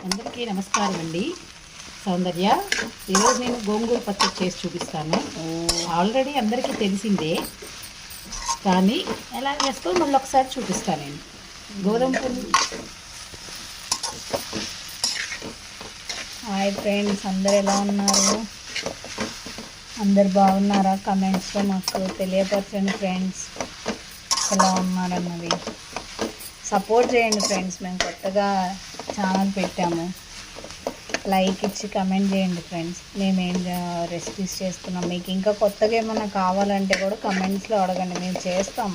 అందరికీ నమస్కారం అండి. సౌందర్య, ఈరోజు నేను గోంగూర పచ్చడి చేసి చూపిస్తాను. ఆల్రెడీ అందరికీ తెలిసిందే, కానీ ఎలా చేస్తో మళ్ళీ ఒకసారి చూపిస్తాను. నేను గోధుమ పిండి. హాయ్ ఫ్రెండ్స్, అందరు ఎలా ఉన్నారు? అందరు బాగున్నారా? కమెంట్స్లో మాకు తెలియపరచండి ఫ్రెండ్స్, ఎలా ఉన్నారన్నది. సపోర్ట్ చేయండి ఫ్రెండ్స్. మేము కొత్తగా ఛానల్ పెట్టాము. లైక్ ఇచ్చి కమెంట్ చేయండి ఫ్రెండ్స్. మేమేం రెసిపీస్ చేస్తున్నాం, మీకు ఇంకా కొత్తగా ఏమన్నా కావాలంటే కూడా కమెంట్స్లో అడగండి, మేము చేస్తాం.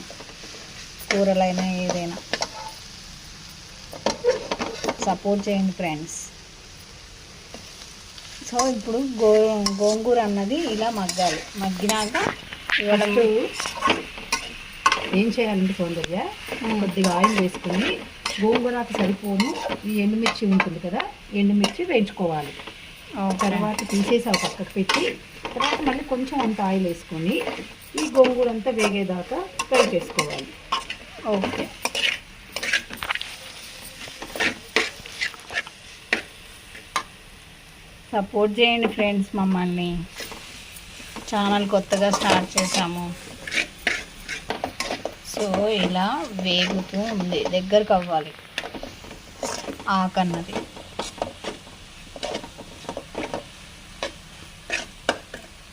కూరలైనా ఏదైనా సపోర్ట్ చేయండి ఫ్రెండ్స్. సో ఇప్పుడు గోంగూర అన్నది ఇలా మగ్గాలి. మగ్గినాక ఫస్ట్ ఏం చేయాలంటే సౌందర్య, కొద్దిగా ఆయిల్ వేసుకొని గోంగూరకు సరిపోను ఈ ఎండుమిర్చి ఉంటుంది కదా, ఎండుమిర్చి వేయించుకోవాలి. తర్వాత తీసేసి ఆ పక్కకు పెట్టి, తర్వాత మళ్ళీ కొంచెం అంత ఆయిల్ వేసుకొని ఈ గోంగూర అంతా వేగేదాకా ఫ్రై చేసుకోవాలి. ఓకే. సపోర్ట్ చేయండి ఫ్రెండ్స్ మమ్మల్ని. ఛానల్ కొత్తగా స్టార్ట్ చేసాము. సో ఇలా వేగుతూ ఉంది, దగ్గరకు అవ్వాలి ఆకన్నది.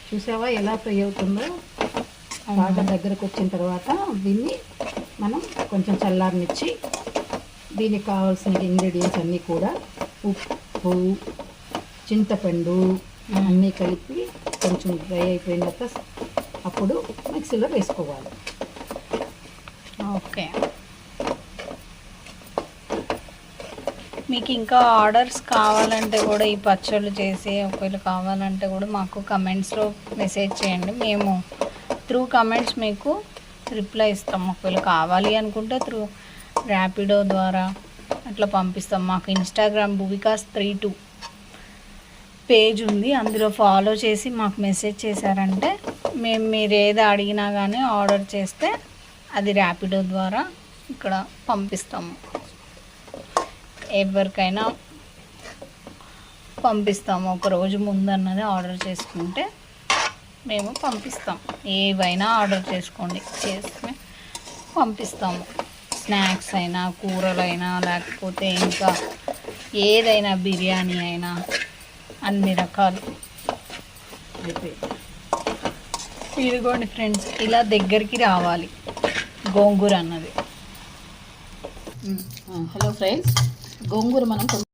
చూసావా ఎలా ఫ్రై అవుతుందో? బాగా దగ్గరకు వచ్చిన తర్వాత దీన్ని మనం కొంచెం చల్లారనిచ్చి, దీనికి కావాల్సిన ఇంగ్రీడియంట్స్ అన్నీ కూడా ఉప్పు, చింతపండు అన్నీ కలిపి కొంచెం డ్రై అయిపోయినాక అప్పుడు మిక్సీలో వేసుకోవాలి. ఓకే. మీకు ఇంకా ఆర్డర్స్ కావాలంటే కూడా ఈ పచ్చళ్ళు చేసి ఒకవేళ కావాలంటే కూడా మాకు కమెంట్స్లో మెసేజ్ చేయండి. మేము త్రూ కమెంట్స్ మీకు రిప్లై ఇస్తాం. ఒకవేళ కావాలి అనుకుంటే త్రూ ర్యాపిడో ద్వారా అట్లా పంపిస్తాం. మాకు ఇన్స్టాగ్రామ్ భువికాస్32 పేజ్ ఉంది, అందులో ఫాలో చేసి మాకు మెసేజ్ చేశారంటే మేము మీరు ఏది అడిగినా కానీ ఆర్డర్ చేస్తే అది ర్యాపిడో ద్వారా ఇక్కడ పంపిస్తాము. ఎవరికైనా పంపిస్తాము. ఒక రోజు ముందన్నది ఆర్డర్ చేసుకుంటే మేము పంపిస్తాం. ఏవైనా ఆర్డర్ చేసుకోండి, చేస్తే పంపిస్తాము. స్నాక్స్ అయినా, కూరలైనా, లేకపోతే ఇంకా ఏదైనా, బిర్యానీ అయినా, అన్ని రకాలు. ఇదిగోండి ఫ్రెండ్స్, ఇలా దగ్గరికి రావాలి గోంగూర అన్నది. హలో ఫ్రెండ్స్, గోంగూర మనం